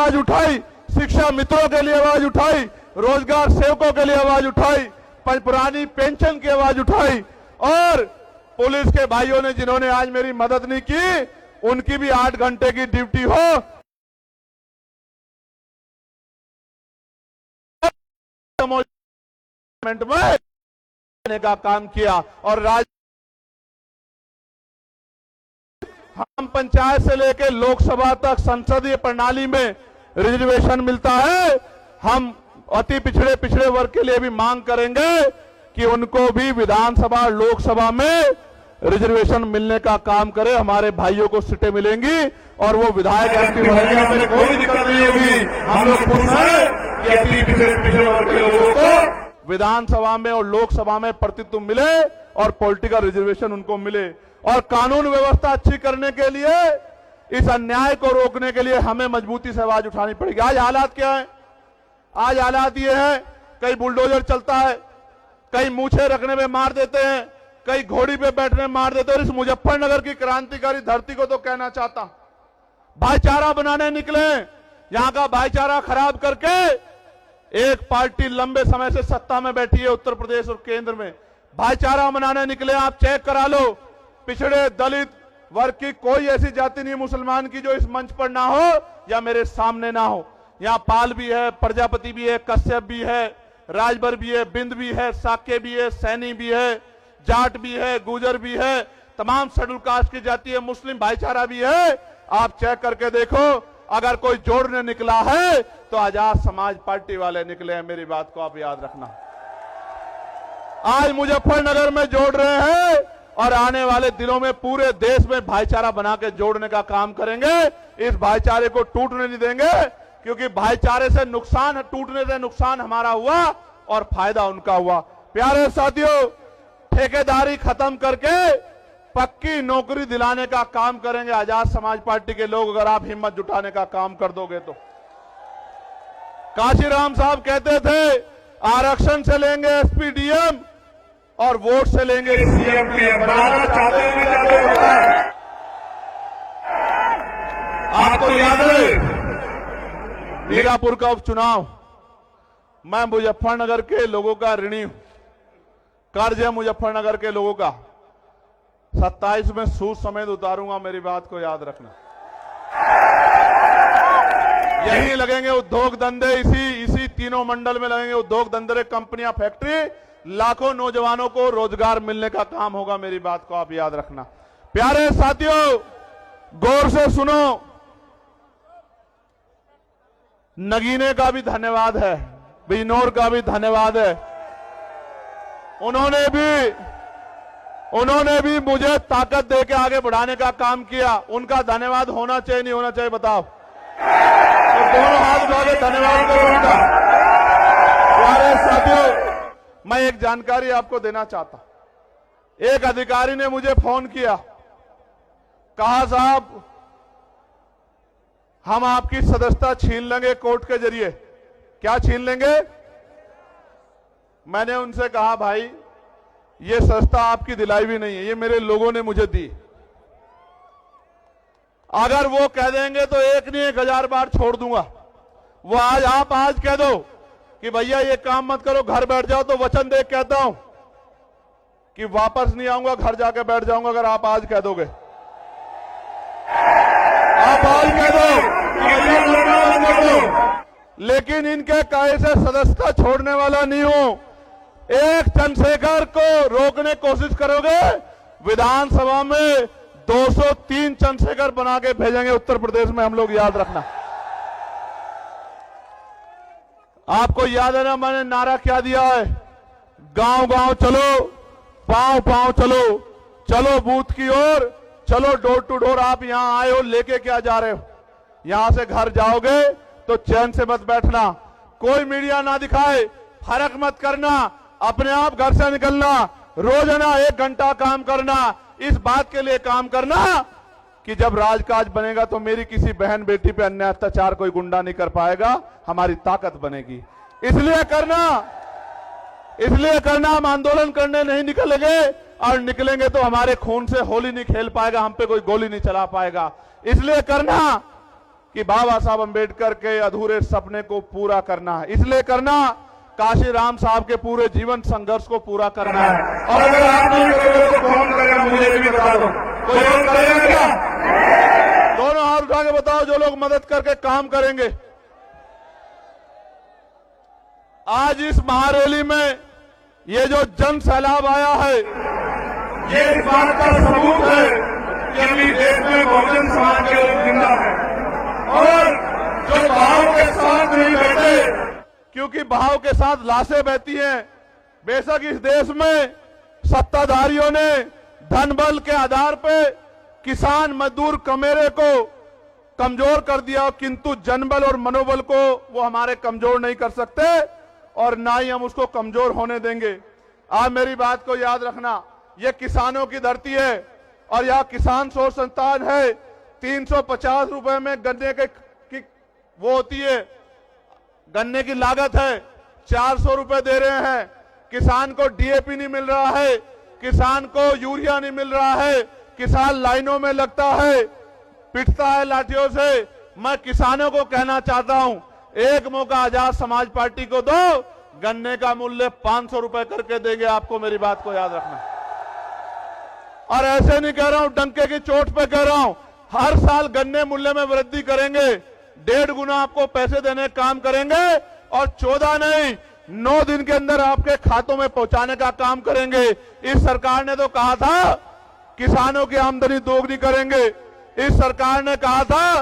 आवाज उठाई, शिक्षा मित्रों के लिए आवाज उठाई, रोजगार सेवकों के लिए आवाज उठाई, पुरानी पेंशन की आवाज उठाई, और पुलिस के भाइयों ने जिन्होंने आज मेरी मदद नहीं की, उनकी भी 8 घंटे की ड्यूटी हो में का काम किया। और हम पंचायत से लेकर लोकसभा तक संसदीय प्रणाली में रिजर्वेशन मिलता है। हम अति पिछड़े वर्ग के लिए भी मांग करेंगे कि उनको भी विधानसभा लोकसभा में रिजर्वेशन मिलने का काम करे। हमारे भाइयों को सीटें मिलेंगी और वो विधायक एक्टिव रहेंगे, हमें कोई दिक्कत नहीं होगी। हम लोग खुश हैं कि अति पिछड़े वर्ग के लोगों को विधानसभा में और लोकसभा में प्रतिनिधित्व मिले और पॉलिटिकल रिजर्वेशन उनको मिले। और कानून व्यवस्था अच्छी करने के लिए, इस अन्याय को रोकने के लिए हमें मजबूती से आवाज उठानी पड़ेगी। आज हालात क्या है? आज हालात ये है, कहीं बुलडोजर चलता है, कहीं मूछे रखने में मार देते हैं, कहीं घोड़ी पे बैठने में मार देते हैं। और इस मुजफ्फरनगर की क्रांतिकारी धरती को तो कहना चाहता, भाईचारा बनाने निकले, यहां का भाईचारा खराब करके एक पार्टी लंबे समय से सत्ता में बैठी है उत्तर प्रदेश और केंद्र में, भाईचारा बनाने निकले। आप चेक करा लो, पिछड़े दलित वर्ग की कोई ऐसी जाति नहीं मुसलमान की जो इस मंच पर ना हो या मेरे सामने ना हो। यहाँ पाल भी है, प्रजापति भी है, कश्यप भी है, राजभर भी है, बिंद भी है, साके भी है, सैनी भी है, जाट भी है, गुजर भी है, तमाम शेड्यूल कास्ट की जाति है, मुस्लिम भाईचारा भी है। आप चेक करके देखो, अगर कोई जोड़ने निकला है तो आजाद समाज पार्टी वाले निकले हैं। मेरी बात को आप याद रखना। आज मुजफ्फरनगर में जोड़ रहे हैं और आने वाले दिनों में पूरे देश में भाईचारा बना के जोड़ने का काम करेंगे। इस भाईचारे को टूटने नहीं देंगे, क्योंकि भाईचारे से नुकसान, टूटने से नुकसान हमारा हुआ और फायदा उनका हुआ। प्यारे साथियों, ठेकेदारी खत्म करके पक्की नौकरी दिलाने का काम करेंगे आजाद समाज पार्टी के लोग, अगर आप हिम्मत जुटाने का काम कर दोगे तो। काशीराम साहब कहते थे आरक्षण से लेंगे एसपी डीएम और वोट से लेंगे सीएम पीएम। बनाना चाहते हैं। आपको याद है मीरापुर का उपचुनाव, मैं मुजफ्फरनगर के लोगों का ऋणी हूं, कर्ज है मुजफ्फरनगर के लोगों का। 27 में सूद समेत उतारूंगा, मेरी बात को याद रखना। यही लगेंगे उद्योग धंधे, इसी तीनों मंडल में लगेंगे उद्योग धंधे, कंपनियां, फैक्ट्री, लाखों नौजवानों को रोजगार मिलने का काम होगा। मेरी बात को आप याद रखना। प्यारे साथियों, गौर से सुनो, नगीने का भी धन्यवाद है, बिजनौर का भी धन्यवाद है। उन्होंने भी मुझे ताकत देके आगे बढ़ाने का काम किया। उनका धन्यवाद होना चाहिए नहीं होना चाहिए बताओ? तो दोनों हाथ उठा के धन्यवाद करो उनका। प्यारे साथियों, मैं एक जानकारी आपको देना चाहता। एक अधिकारी ने मुझे फोन किया, कहा साहब हम आपकी सदस्यता छीन लेंगे कोर्ट के जरिए। क्या छीन लेंगे? मैंने उनसे कहा भाई ये सदस्यता आपकी दिलाई भी नहीं है, ये मेरे लोगों ने मुझे दी। अगर वो कह देंगे तो एक नहीं 1000 बार छोड़ दूंगा। वो आप आज कह दो कि भैया ये काम मत करो, घर बैठ जाओ, तो वचन दे कहता हूं कि वापस नहीं आऊंगा, घर जाके बैठ जाऊंगा। अगर आप आज कह दोगे, आप आज कह दो कि भैया मत करो, लेकिन इनके कहे से सदस्यता छोड़ने वाला नहीं हूं। एक चंद्रशेखर को रोकने की कोशिश करोगे, विधानसभा में 203 चंद्रशेखर बना के भेजेंगे उत्तर प्रदेश में हम लोग, याद रखना। आपको याद है ना मैंने नारा क्या दिया है? गांव गांव चलो, पांव पांव चलो, चलो बूथ की ओर, चलो डोर टू डोर। आप यहां आए हो, लेके क्या जा रहे हो? यहां से घर जाओगे तो चैन से मत बैठना, कोई मीडिया ना दिखाए, फर्क मत करना, अपने आप घर से निकलना, रोजाना 1 घंटा काम करना। इस बात के लिए काम करना कि जब राजकाज बनेगा तो मेरी किसी बहन बेटी पे अन्याय अत्याचार कोई गुंडा नहीं कर पाएगा, हमारी ताकत बनेगी। इसलिए करना हम आंदोलन करने नहीं निकलेंगे, और निकलेंगे तो हमारे खून से होली नहीं खेल पाएगा, हम पे कोई गोली नहीं चला पाएगा। इसलिए करना कि बाबा साहब अंबेडकर के अधूरे सपने को पूरा करना है। इसलिए करना, काशी राम साहब के पूरे जीवन संघर्ष को पूरा करना है। और अगर आप नहीं करोगे तो कौन करेगा, मुझे भी बता दो, कोई और करेगा क्या? दोनों हाथ उठा के बताओ जो लोग मदद करके काम करेंगे। आज इस महारैली में ये जो जन सैलाब आया है, ये इस बात का सबूत है कि अभी देश में बहुजन समाज के लोग जिंदा है और जो बहाव के साथ नहीं बैठे, क्योंकि बहाव के साथ लाशें बहती हैं। बेशक इस देश में सत्ताधारियों ने धन बल के आधार पे किसान मजदूर कमेरे को कमजोर कर दिया, किंतु जनबल और मनोबल को वो हमारे कमजोर नहीं कर सकते और ना ही हम उसको कमजोर होने देंगे। आप मेरी बात को याद रखना, ये किसानों की धरती है और यह किसान शोध संस्थान है। 350 रुपए में गन्ने की वो होती है, गन्ने की लागत है, 400 रुपए दे रहे हैं। किसान को डीएपी नहीं मिल रहा है, किसान को यूरिया नहीं मिल रहा है, किसान लाइनों में लगता है, पिटता है लाठियों से। मैं किसानों को कहना चाहता हूं, एक मौका आजाद समाज पार्टी को दो, गन्ने का मूल्य 500 रुपए करके देंगे आपको, मेरी बात को याद रखना। और ऐसे नहीं कह रहा हूं, डंके की चोट पे कह रहा हूं, हर साल गन्ने मूल्य में वृद्धि करेंगे, 1.5 गुना आपको पैसे देने का काम करेंगे और 14 नहीं 9 दिन के अंदर आपके खातों में पहुंचाने का काम करेंगे। इस सरकार ने तो कहा था किसानों की आमदनी दोगुनी करेंगे, इस सरकार ने कहा था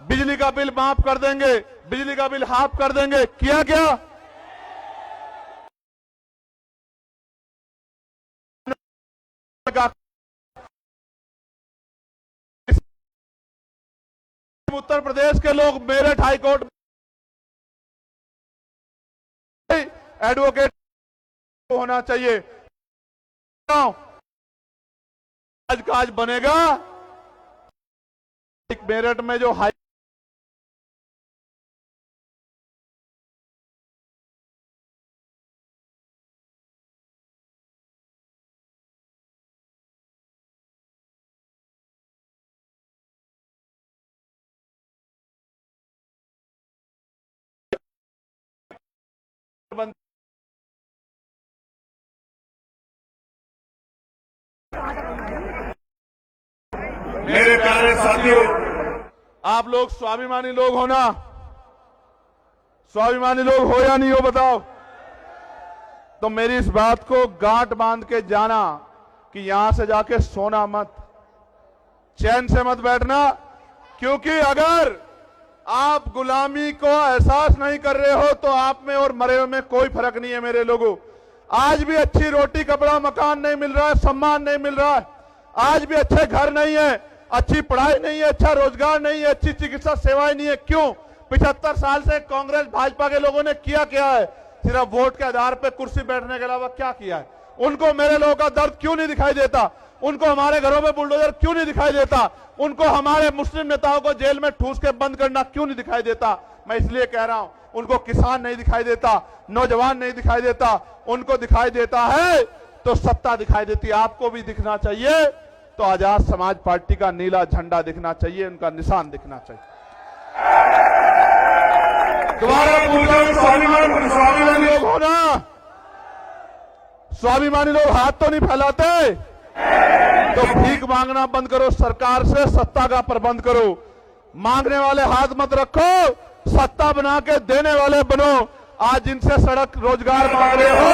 बिजली का बिल माफ कर देंगे, बिजली का बिल हाफ कर देंगे, किया क्या? उत्तर प्रदेश के लोग मेरठ हाईकोर्ट एडवोकेट होना चाहिए। आज का आज बनेगा मेरठ में जो हाई मेरे प्यारे साथियों, आप लोग स्वाभिमानी लोग हो ना? स्वाभिमानी लोग हो या नहीं हो बताओ? तो मेरी इस बात को गांठ बांध के जाना कि यहां से जाके सोना मत, चैन से मत बैठना, क्योंकि अगर आप गुलामी को एहसास नहीं कर रहे हो तो आप में और मरे हुए में कोई फर्क नहीं है मेरे लोगों। आज भी अच्छी रोटी कपड़ा मकान नहीं मिल रहा है, सम्मान नहीं मिल रहा है, आज भी अच्छे घर नहीं है, अच्छी पढ़ाई नहीं है, अच्छा रोजगार नहीं है, अच्छी चिकित्सा सेवाएं नहीं है। क्यों? 75 साल से कांग्रेस भाजपा के लोगों ने किया क्या है? सिर्फ वोट के आधार पर कुर्सी बैठने के अलावा क्या किया है? उनको मेरे लोगों का दर्द क्यों नहीं दिखाई देता? उनको हमारे घरों में बुलडोजर क्यों नहीं दिखाई देता? उनको हमारे मुस्लिम नेताओं को जेल में ठूस के बंद करना क्यों नहीं दिखाई देता? मैं इसलिए कह रहा हूं, उनको किसान नहीं दिखाई देता, नौजवान नहीं दिखाई देता, उनको दिखाई देता है तो सत्ता दिखाई देती है। आपको भी दिखना चाहिए तो आजाद समाज पार्टी का नीला झंडा दिखना चाहिए, उनका निशान दिखना चाहिए। दोबारा पूछ रहा हूं, स्वाभिमानी लोग हो ना? स्वाभिमानी लोग हाथ तो नहीं फैलाते? तो भीख मांगना बंद करो, सरकार से सत्ता का प्रबंध करो। मांगने वाले हाथ मत रखो, सत्ता बना के देने वाले बनो। आज जिनसे सड़क रोजगार मांग रहे हो,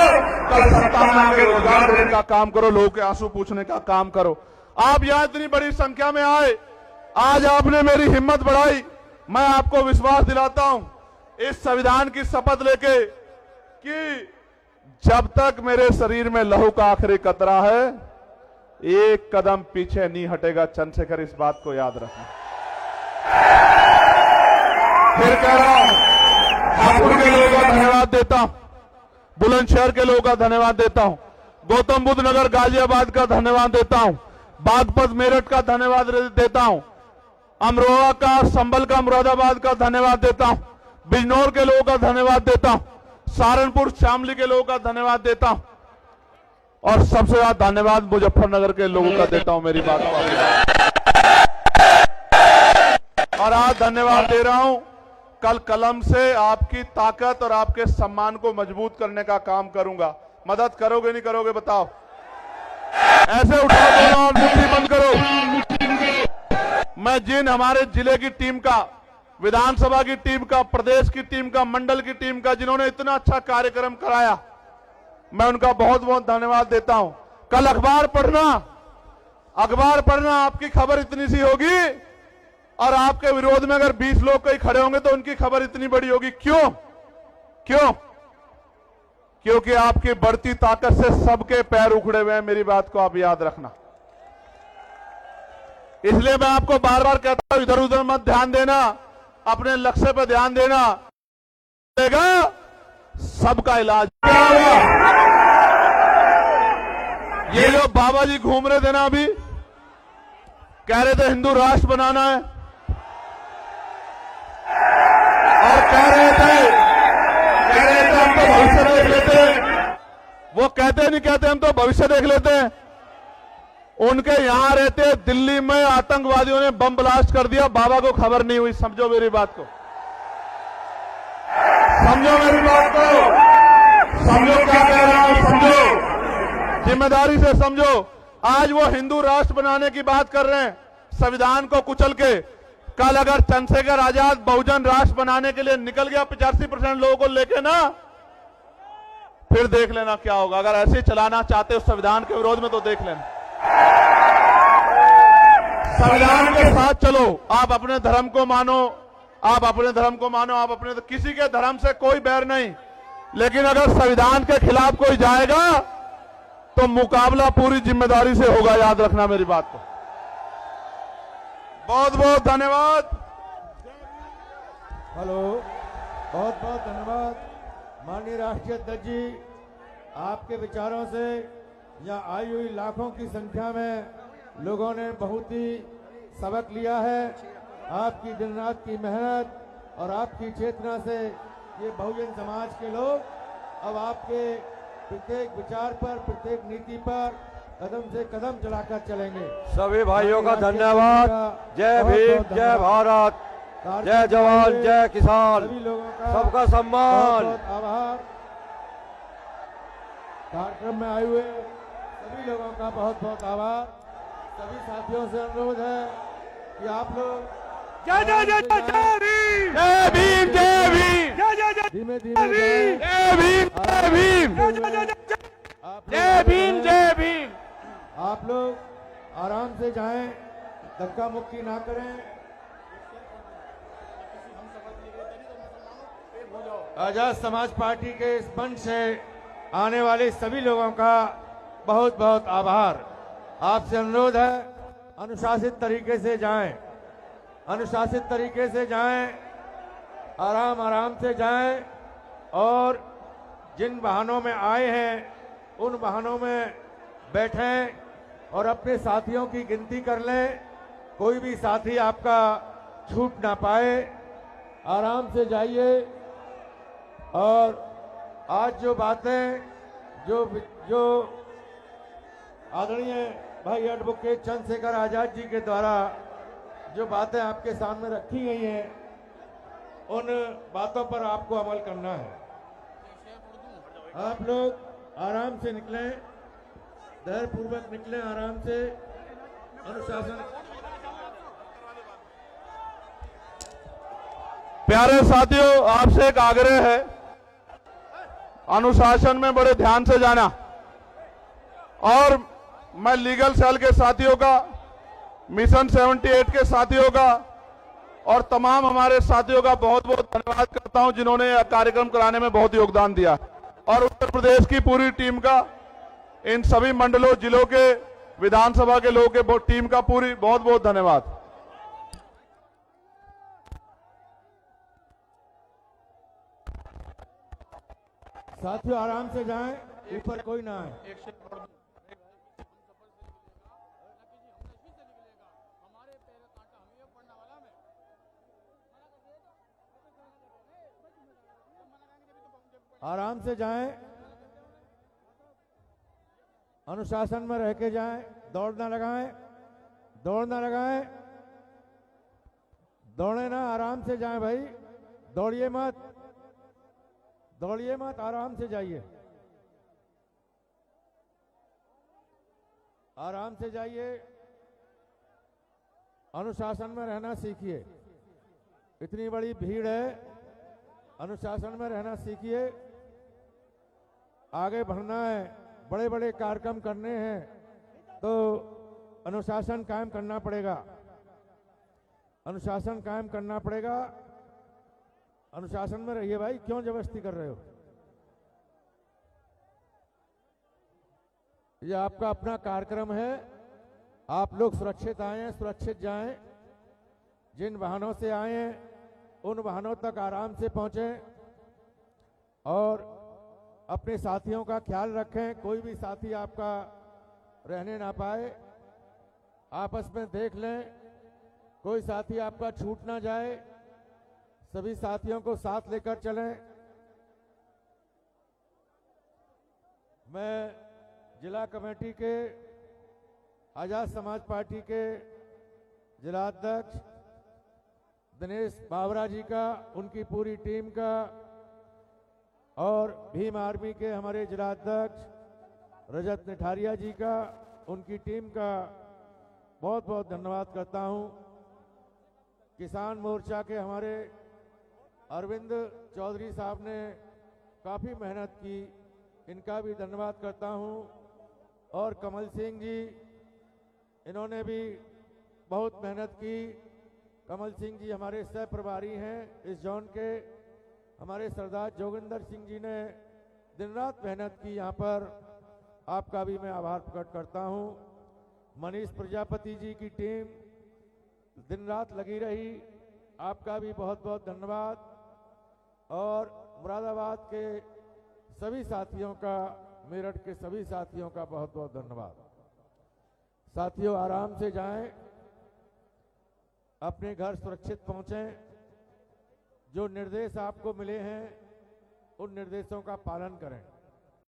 कल सत्ता बना के रोजगार देने का काम करो, लोगों के आंसू पूछने का काम करो। आप यहां इतनी बड़ी संख्या में आए, आज आपने मेरी हिम्मत बढ़ाई। मैं आपको विश्वास दिलाता हूं इस संविधान की शपथ लेके कि जब तक मेरे शरीर में लहू का आखिरी कतरा है, एक कदम पीछे नहीं हटेगा। चंद्रशेखर, इस बात को याद रखना। फिर कह रहा हूं, हापुड़ के लोगों का धन्यवाद देता हूं, बुलंदशहर के लोगों का धन्यवाद देता हूं, गौतम बुद्ध नगर गाजियाबाद का धन्यवाद देता हूं, बागपत मेरठ का धन्यवाद देता हूं, अमरोहा का, संभल का, मुरादाबाद का धन्यवाद देता हूं, बिजनौर के लोगों का धन्यवाद देता हूं, सहारनपुर शामली के लोगों का धन्यवाद देता हूं और सबसे ज्यादा धन्यवाद मुजफ्फरनगर के लोगों का देता हूं। मेरी बात को और आज धन्यवाद दे रहा हूं। कल कलम से आपकी ताकत और आपके सम्मान को मजबूत करने का काम करूंगा। मदद करोगे नहीं करोगे बताओ? ऐसे उठाओ दोनों और मुट्ठी बंद करो। मैं जिन हमारे जिले की टीम का, विधानसभा की टीम का, प्रदेश की टीम का, मंडल की टीम का, जिन्होंने इतना अच्छा कार्यक्रम कराया, मैं उनका बहुत बहुत धन्यवाद देता हूं। कल अखबार पढ़ना आपकी खबर इतनी सी होगी और आपके विरोध में अगर 20 लोग कहीं खड़े होंगे तो उनकी खबर इतनी बड़ी होगी। क्यों? क्योंकि आपकी बढ़ती ताकत से सबके पैर उखड़े हुए हैं। मेरी बात को आप याद रखना। इसलिए मैं आपको बार बार कहता हूं, इधर उधर मत ध्यान देना, अपने लक्ष्य पर ध्यान देना। सबका इलाज क्या होगा? ये जो बाबा जी घूम रहे थे ना, अभी कह रहे थे हिंदू राष्ट्र बनाना है, और कह रहे थे हम तो भविष्य देख लेते हैं। वो कहते हम तो भविष्य देख लेते हैं। उनके यहां रहते दिल्ली में आतंकवादियों ने बम ब्लास्ट कर दिया, बाबा को खबर नहीं हुई। समझो मेरी बात को, समझो मेरी बात को, समझो क्या कह रहा हूं, समझो, जिम्मेदारी से समझो। आज वो हिंदू राष्ट्र बनाने की बात कर रहे हैं, संविधान को कुचल के। कल अगर चंद्रशेखर आजाद बहुजन राष्ट्र बनाने के लिए निकल गया 85% लोगों को लेके ना, फिर देख लेना क्या होगा। अगर ऐसे चलाना चाहते हो संविधान के विरोध में तो देख लेना। संविधान के साथ चलो। आप अपने धर्म को मानो, आप अपने किसी के धर्म से कोई बैर नहीं, लेकिन अगर संविधान के खिलाफ कोई जाएगा तो मुकाबला पूरी जिम्मेदारी से होगा। याद रखना मेरी बात को। बहुत बहुत धन्यवाद। हेलो, बहुत बहुत धन्यवाद माननीय राष्ट्रीय अध्यक्ष जी। आपके विचारों से यहाँ आई हुई लाखों की संख्या में लोगों ने बहुत ही सबक लिया है। आपकी दिन रात की मेहनत और आपकी चेतना से ये बहुजन समाज के लोग अब आपके प्रत्येक विचार पर, प्रत्येक नीति पर कदम से कदम चलाकर चलेंगे। सभी भाइयों का धन्यवाद। जय भीम, जय भारत, जय जवान, जय किसान, सभी लोगों का सबका सम्मान। बहुत आभार। कार्यक्रम में आए हुए सभी लोगों का बहुत बहुत आभार। सभी साथियों से अनुरोध है कि आप लोग जय जय जय जय भीम, जय भीम, जय भीम, धीमे धीमे जय भीम, जय भीम, जय भीम, जय भीम। आप लोग आराम से जाएं, धक्का मुक्की ना करें। आजाद समाज पार्टी के इस मंच से आने वाले सभी लोगों का बहुत बहुत आभार। आपसे अनुरोध है, अनुशासित तरीके से जाएं, अनुशासित तरीके से जाएं, आराम आराम से जाएं, और जिन वाहनों में आए हैं उन वाहनों में बैठें और अपने साथियों की गिनती कर लें। कोई भी साथी आपका छूट ना पाए। आराम से जाइए। और आज जो बातें जो आदरणीय भाई एडवोकेट चंद्रशेखर आजाद जी के द्वारा जो बातें आपके सामने रखी गई हैं, उन बातों पर आपको अमल करना है। आप लोग आराम से निकलें, धैर्यपूर्वक निकलें, आराम से, अनुशासन। प्यारे साथियों, आपसे एक आग्रह है, अनुशासन में बड़े ध्यान से जाना। और मैं लीगल सेल के साथियों का, मिशन 78 के साथियों का और तमाम हमारे साथियों का बहुत बहुत धन्यवाद करता हूं, जिन्होंने यह कार्यक्रम कराने में बहुत योगदान दिया। और उत्तर प्रदेश की पूरी टीम का, इन सभी मंडलों, जिलों के, विधानसभा के लोगों के टीम का पूरी बहुत बहुत धन्यवाद। साथियों आराम से जाएं, ऊपर कोई ना आए। आराम से जाएं, अनुशासन में रह के जाएं, दौड़ ना लगाएं, दौड़ ना लगाएं। दौड़े ना, आराम से जाएं भाई, दौड़िए मत, दौड़िए मत, आराम से जाइए, आराम से जाइए, अनुशासन में रहना सीखिए। इतनी बड़ी भीड़ है, अनुशासन में रहना सीखिए। आगे बढ़ना है, बड़े बड़े कार्यक्रम करने हैं तो अनुशासन कायम करना पड़ेगा, अनुशासन कायम करना पड़ेगा। अनुशासन में रहिए भाई, क्यों जबरदस्ती कर रहे हो? ये आपका अपना कार्यक्रम है, आप लोग सुरक्षित आए, सुरक्षित जाएं। जिन वाहनों से आए हैं उन वाहनों तक आराम से पहुंचें और अपने साथियों का ख्याल रखें। कोई भी साथी आपका रहने ना पाए, आपस में देख लें, कोई साथी आपका छूट ना जाए। सभी साथियों को साथ लेकर चलें। मैं जिला कमेटी के आजाद समाज पार्टी के जिला अध्यक्ष दिनेश बावरा जी का, उनकी पूरी टीम का और भीम आर्मी के हमारे जिला अध्यक्ष रजत निठारिया जी का, उनकी टीम का बहुत बहुत धन्यवाद करता हूं। किसान मोर्चा के हमारे अरविंद चौधरी साहब ने काफ़ी मेहनत की, इनका भी धन्यवाद करता हूं। और कमल सिंह जी, इन्होंने भी बहुत मेहनत की। कमल सिंह जी हमारे सह प्रभारी हैं इस जोन के। हमारे सरदार जोगिंदर सिंह जी ने दिन रात मेहनत की यहाँ पर, आपका भी मैं आभार प्रकट करता हूँ। मनीष प्रजापति जी की टीम दिन रात लगी रही, आपका भी बहुत बहुत धन्यवाद। और मुरादाबाद के सभी साथियों का, मेरठ के सभी साथियों का बहुत बहुत धन्यवाद। साथियों, आराम से जाएं, अपने घर सुरक्षित पहुंचें। जो निर्देश आपको मिले हैं उन निर्देशों का पालन करें।